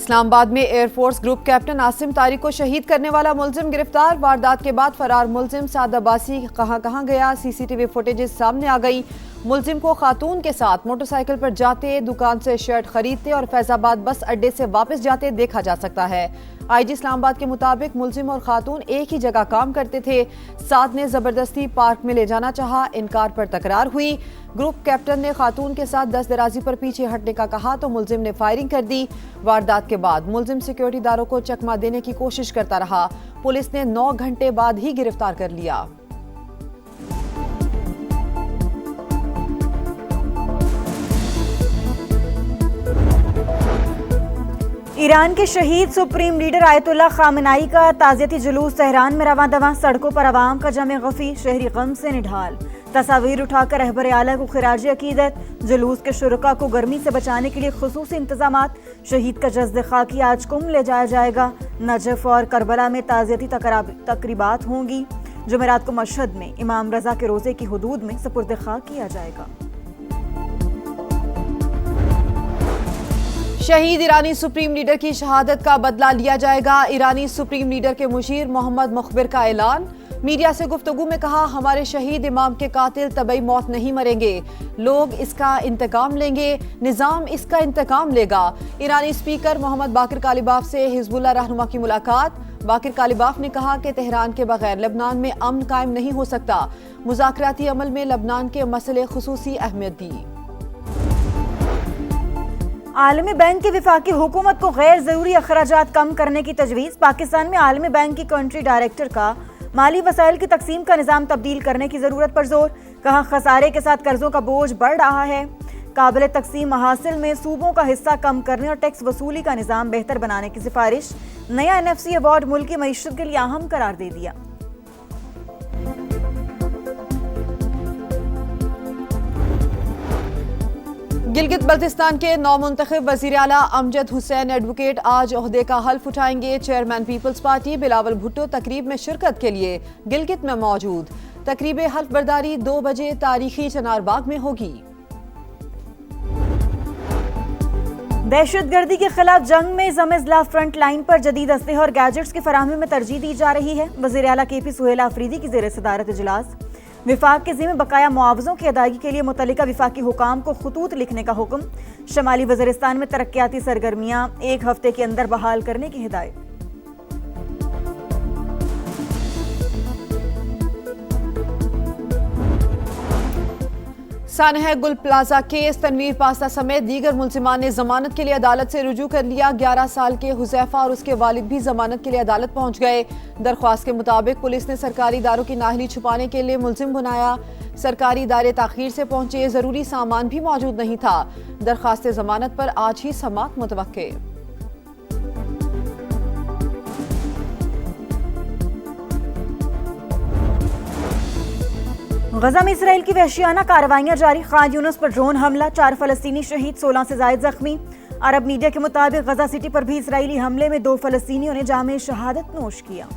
इस्लामाबाद में air force group captain Asim Tariq को शहीद करने वाला मुलजिम गिरफ्तार। वारदात के बाद फरार मुलजिम साद अब्बासी कहां गया, सीसीटीवी फुटेजेस सामने आ गई। मुलजिम को खातून के साथ मोटरसाइकिल पर जाते, दुकान से शर्ट खरीदते और फैजाबाद बस अड्डे से वापस जाते देखा जा सकता है। आईजी इस्लामाबाद के मुताबिक मुलजिम और खातून एक ही जगह काम करते थे। साद ने जबरदस्ती पार्क में ले जाना चाहा, इनकार पर तकरार हुई। ग्रुप कैप्टन ने खातून के साथ दस्त दराजी पर पीछे हटने का कहा तो मुलजिम ने फायरिंग कर दी। वारदात के बाद मुलजिम सिक्योरिटीदारों को चकमा देने की कोशिश करता रहा। पुलिस ने 9 घंटे बाद ही गिरफ्तार कर लिया। ईरान के शहीद सुप्रीम लीडर आयतुल्लाह खामेनेई का ताज़ियती जुलूस तेहरान में रवां दवा। सड़कों पर आवाम का जमे गफी, शहरी गम से निढाल। तस्वीर उठाकर रहबर आला को खिराज अकीदत। जुलूस के शुरका को गर्मी से बचाने के लिए खुसूसी इंतजामात। शहीद का जज्द खाकी आज कुम ले जाया जाएगा। नजफ और करबला में ताज़ियती तकरीबात होंगी। जुमेरात को मशहद में इमाम रजा के रोजे की हुदूद में सुपुर्द खाक किया जाएगा। शहीद ईरानी सुप्रीम लीडर की शहादत का बदला लिया जाएगा। ईरानी सुप्रीम लीडर के मुशीर मोहम्मद मुखबिर का ऐलान। मीडिया से गुफ्तगू में कहा, हमारे शहीद इमाम के कातिल तबई मौत नहीं मरेंगे, लोग इसका इंतकाम लेंगे, निजाम इसका इंतकाम लेगा। ईरानी स्पीकर मोहम्मद बाकिर कालिबाफ से हिजबुल्लाह रहनुमा की मुलाकात। बाकिर कालिबाफ ने कहा कि तेहरान के बगैर लेबनान में अमन कायम नहीं हो सकता। मुज़ाकराती अमल में लेबनान के मसले खुसूसी अहमियत दी। आलमी बैंक की विफाकी हुकूमत को गैर जरूरी अखराजात कम करने की तजवीज़। पाकिस्तान में आलमी बैंक की कंट्री डायरेक्टर का माली वसाइल की तकसीम का निज़ाम तब्दील करने की ज़रूरत पर जोर। कहा, खसारे के साथ कर्जों का बोझ बढ़ रहा है। काबिल तकसीम महासिल में सूबों का हिस्सा कम करने और टैक्स वसूली का निज़ाम बेहतर बनाने की सिफारिश। नया NFC अवार्ड मुल्क की मईशत के लिए अहम करार दे दिया। गिलगित बल्तिस्तान के नौमुंतखब वज़ीर आला अमजद हुसैन एडवोकेट आज ओहदे का हल्फ उठाएंगे। चेयरमैन पीपल्स पार्टी बिलावल भुट्टो तकरीब में शिरकत के लिए गिलगित में मौजूद। तकरीब हल्फ बर्दारी 2 बजे तारीखी चनारबाग में होगी। दहशतगर्दी के खिलाफ जंग में ज़म-ए-ज़ला फ्रंट लाइन पर जदीद असलहे और गैजेट्स की फराहमी में तरजीह दी जा रही है। वज़ीर आला KP सुहेल आफरीदी की ज़ेर सदारत इजलास। विफाक के ज़िम्मे बकाया मुआवजों की अदायगी के लिए मुतल्लिका विफाकी हुकाम को खतूत लिखने का हुक्म। शमाली वज़ीरिस्तान में तरक्याती सरगर्मियां 1 हफ्ते के अंदर बहाल करने की हिदायत। सानह गुल प्लाजा केस, तनवीर पास्ता समेत दीगर मुलजिमान ने जमानत के लिए अदालत से रुजू कर लिया। 11 साल के हुजैफा और उसके वालिद भी जमानत के लिए अदालत पहुंच गए। दरख्वास्त के मुताबिक पुलिस ने सरकारी इदारों की नाहली छुपाने के लिए मुलजिम बनाया। सरकारी इदारे ताखीर से पहुंचे, जरूरी सामान भी मौजूद नहीं था। दरख्वास्त जमानत पर आज ही समाअत मुतवक्के। गजा में इसराइल की वहशियाना कार्रवाइयां जारी। खान यूनुस पर ड्रोन हमला, 4 फलस्तीनी शहीद, 16 से जायद जख्मी। अरब मीडिया के मुताबिक गजा सिटी पर भी इसराइली हमले में 2 फलस्तीनियों ने जामे शहादत नोश किया।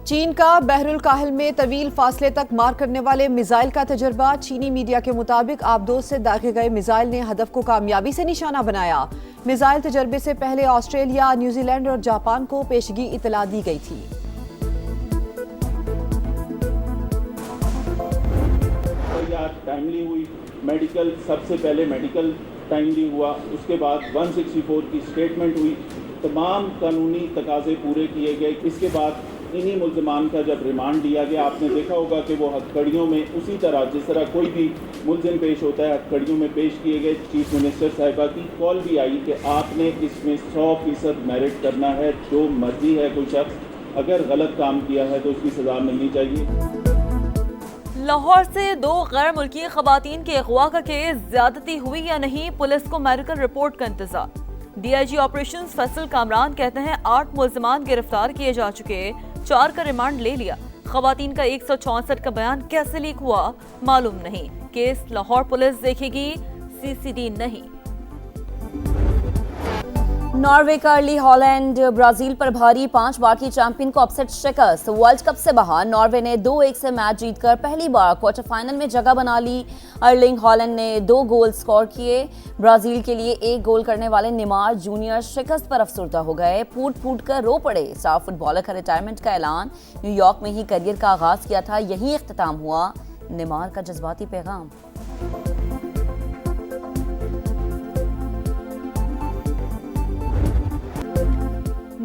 चीन का बहरुल काहिल में तवील फासले तक मार करने वाले मिसाइल का तजर्बा। चीनी मीडिया के मुताबिक आबदोज से दागे गए मिसाइल ने हदफ को कामयाबी से निशाना बनाया। मिसाइल तजर्बे से पहले ऑस्ट्रेलिया, न्यूजीलैंड और जापान को पेशगी इतला दी गई थी। टाइमली हुई मेडिकल, सबसे पहले मेडिकल टाइमली हुआ, उसके बाद 164 की स्टेटमेंट हुई, तमाम कानूनी तकाजे पूरे किए गए। इसके बाद इन्हीं मुल्ज़िमान का जब रिमांड लिया गया, आपने देखा होगा कि वो हथकड़ियों में उसी तरह जिस तरह कोई भी मुल्ज़िम पेश होता है हथकड़ियों में पेश किए गए। चीफ मिनिस्टर साहिबा की कॉल भी आई कि आपने इसमें 100% मेरिट करना है। जो मर्जी है कोई शख्स अगर गलत काम किया है तो उसकी सज़ा मिलनी चाहिए। लाहौर से 2 गैर मुल्की खवातीन के अगवा का केस, ज्यादती हुई या नहीं, पुलिस को मेडिकल रिपोर्ट का इंतजार। DIG ऑपरेशंस फैसल कामरान कहते हैं 8 मुल्जिमान गिरफ्तार किए जा चुके, 4 का रिमांड ले लिया। खवातीन का 164 का बयान कैसे लीक हुआ मालूम नहीं। केस लाहौर पुलिस देखेगी, CCD नहीं। नॉर्वे का अर्ली हॉलैंड ब्राजील पर भारी 5 बार की चैंपियन को अपसेट शिकस्त। वर्ल्ड कप से बाहर नॉर्वे ने 2-1 से मैच जीतकर पहली बार क्वार्टर फाइनल में जगह बना ली। अर्लिंग हॉलैंड ने 2 गोल स्कोर किए। ब्राजील के लिए 1 गोल करने वाले नेमार जूनियर शिकस्त पर अफसरदा हो गए। फूट फूट कर रो पड़े। स्टार फुटबॉलर का रिटायरमेंट का ऐलान। न्यूयॉर्क में ही करियर का आगाज किया था, यही इख्तिताम हुआ। नेमार का जज्बाती पैगाम।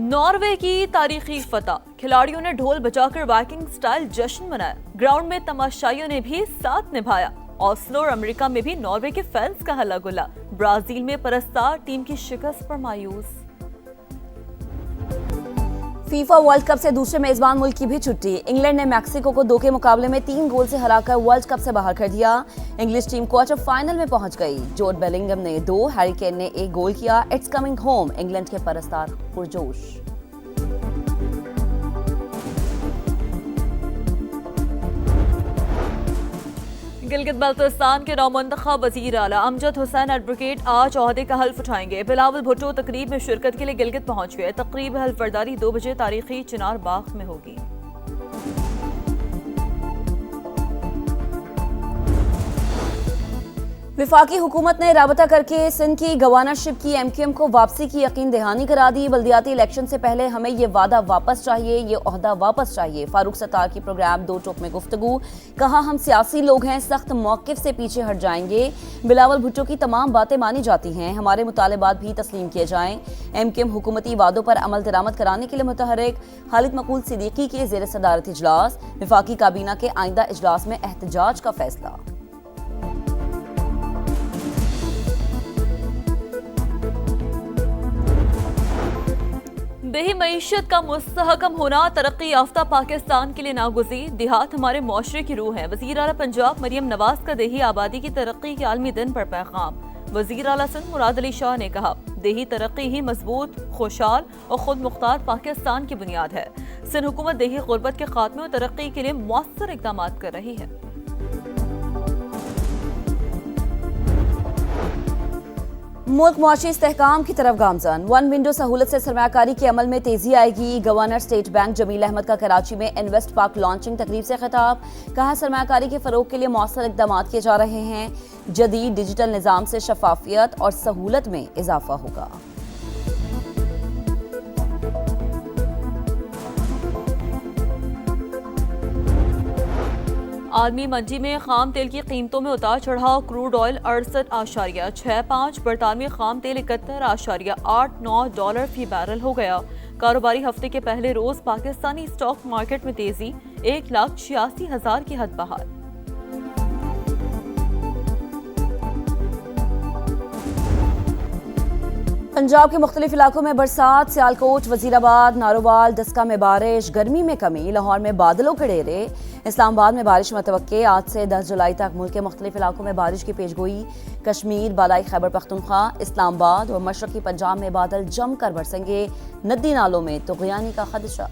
नॉर्वे की तारीखी फतह। खिलाड़ियों ने ढोल बजाकर वाइकिंग स्टाइल जश्न मनाया। ग्राउंड में तमाशाइयों ने भी साथ निभाया। ऑस्लो और अमेरिका में भी नॉर्वे के फैंस का हल्ला गुल्ला। ब्राजील में परस्तार टीम की शिकस्त पर मायूस। फीफा वर्ल्ड कप से दूसरे मेजबान मुल्क की भी छुट्टी। इंग्लैंड ने मैक्सिको को 2 के मुकाबले में 3 गोल से हराकर वर्ल्ड कप से बाहर कर दिया। इंग्लिश टीम क्वार्टर फाइनल में पहुंच गई। जोड बेलिंगम ने 2, हैरी केन ने 1 गोल किया। It's coming home. इंग्लैंड के परस्तार पुरजोश। गिलगित बल्तिस्तान के नौमुंतखब वजीर आला अमजद हुसैन एडवोकेट आज ओहदे का हल्फ उठाएंगे। बिलावल भुट्टो तकरीब में शिरकत के लिए गिलगित पहुंच गए। तकरीब हल्फबरदारी 2 बजे तारीखी चिनार बाग में होगी। विफाकी हुकूमत ने राबता करके सिंध की गवर्नरशिप की MQM को वापसी की यकीन दहानी करा दी। बल्दियाती इलेक्शन से पहले हमें ये वादा वापस चाहिए, ये ओहदा वापस चाहिए। फारूक सत्तार की प्रोग्राम 2 टोक में गुफ्तगू। कहा हम सियासी लोग हैं, सख्त मौकिफ से पीछे हट जाएंगे। बिलावल भुट्टो की तमाम बातें मानी जाती हैं, हमारे मुतालबात भी तस्लीम किए जाएं। MQM हुकूमती वादों पर अमल दरामद कराने के लिए मुतहरिक। खालिद मकूल सिद्दीकी के ज़ेर सदारत इजलास। विफाकी काबीना के आइंदा इजलास में एहतजाज का फैसला। देही मईशत का मुस्तहकम होना तरक्की याफ्ता पाकिस्तान के लिए नागुज़ीर। देहात हमारे मुआशरे की रूह है। वज़ीर आला पंजाब मरियम नवाज का देही आबादी की तरक्की के आलमी दिन पर पैगाम। वज़ीर आला सिंध मुराद अली शाह ने कहा, देही तरक्की ही मजबूत, खुशहाल और खुद मुख्तार पाकिस्तान की बुनियाद है। सिंध हुकूमत देही गुर्बत के खात्मे और तरक्की के लिए मौसर इक़दाम कर रही है। मुल्क मुआशी इस्तेहकाम की तरफ गामजन। 1 विंडो सहूलत से सरमायाकारी के अमल में तेजी आएगी। गवर्नर स्टेट बैंक जमील अहमद का कराची में इन्वेस्ट पार्क लॉन्चिंग तकरीब से खिताब। कहा सरमायाकारी के फरोग के लिए मौसर इक़दाम किए जा रहे हैं। जदीद डिजिटल निज़ाम से शफाफियत और सहूलत में इजाफा होगा। आलमी मंडी में खाम तेल की कीमतों में उतार चढ़ाव। क्रूड ऑयल 68.65, बरतानवी खाम तेल 71.89 डॉलर फी बैरल हो गया। कारोबारी हफ्ते के पहले रोज पाकिस्तानी स्टॉक मार्केट में तेजी। 1,86,000 की हद बहाल। पंजाब के मुख्तलिफ इलाकों में बरसात। सियालकोट, वजीराबाद, नारोवाल, डस्का में बारिश। गर्मी में कमी। लाहौर में बादलों के डेरे। इस्लामाबाद में बारिश मतवक्के। आज से 10 जुलाई तक मुल्क के मुख्तलिफ इलाकों में बारिश की पेशगोई। कश्मीर, बालाई खैबर पख्तूनख्वा, इस्लामाबाद और मशरकी पंजाब में बादल जमकर बरसेंगे। नदी नालों में तुग़यानी का खदशा।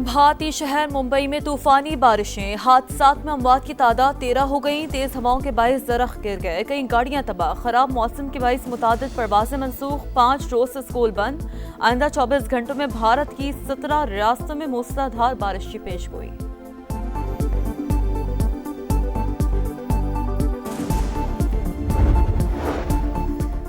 भारतीय शहर मुंबई में तूफानी बारिशें। हादसात में अमवात की तादाद 13 हो गई। तेज हवाओं के बायस दरख्त गिर गए। कई गाड़ियां तबाह। खराब मौसम के बायस मुतादिद परवाजें मनसूख। 5 रोज से स्कूल बंद। आइंदा 24 घंटों में भारत की 17 रियासतों में मूसलाधार बारिश की पेशगोई।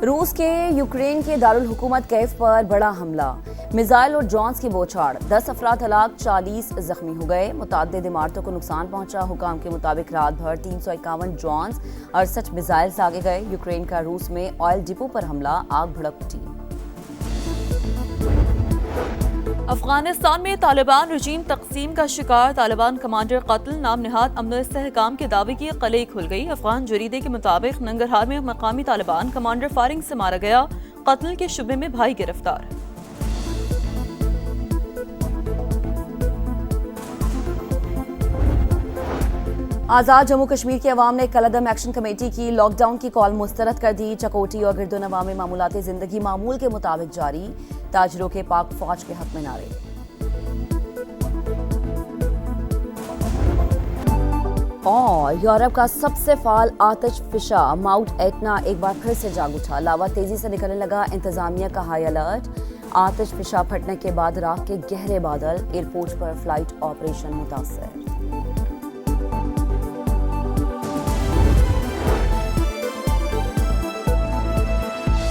रूस के यूक्रेन के दारुल हुकूमत कैफ पर बड़ा हमला। मिसाइल और ड्रोन्स की बौछार। 10 अफराद हलाक, 40 जख्मी हो गए। मुताद्दिद इमारतों को नुकसान पहुंचा। हुकाम के मुताबिक रात भर 351 ड्रोन्स, 68 मिसाइल दागे गए। यूक्रेन का रूस में ऑयल डिपो पर हमला, आग भड़क उठी। अफगानिस्तान में तालिबान रजीम तकसीम का शिकार। तालिबान कमांडर कत्ल। नाम निहाद अमन इस्तेहकाम के दावे की कलई खुल गई। अफगान जरीदे के मुताबिक नंगरहार में मकामी तालिबान कमांडर फायरिंग से मारा गया। कत्ल के शुबे में भाई गिरफ्तार। आज़ाद जम्मू कश्मीर के अवाम ने कलअदम एक्शन कमेटी की लॉकडाउन की कॉल मुस्तरद कर दी। चकोटी और गिरदोनवा में मामूलाती जिंदगी मामूल के मुताबिक जारी। ताजरों के पाक फौज के हक में नारे। और यूरोप का सबसे फाल आतिश फिशा माउंट एटना एक बार फिर से जाग उठा। लावा तेजी से निकलने लगा, इंतजामिया का हाई अलर्ट। आतिश फिशा फटने के बाद राख के गहरे बादल, एयरपोर्ट पर फ्लाइट ऑपरेशन मुतासर।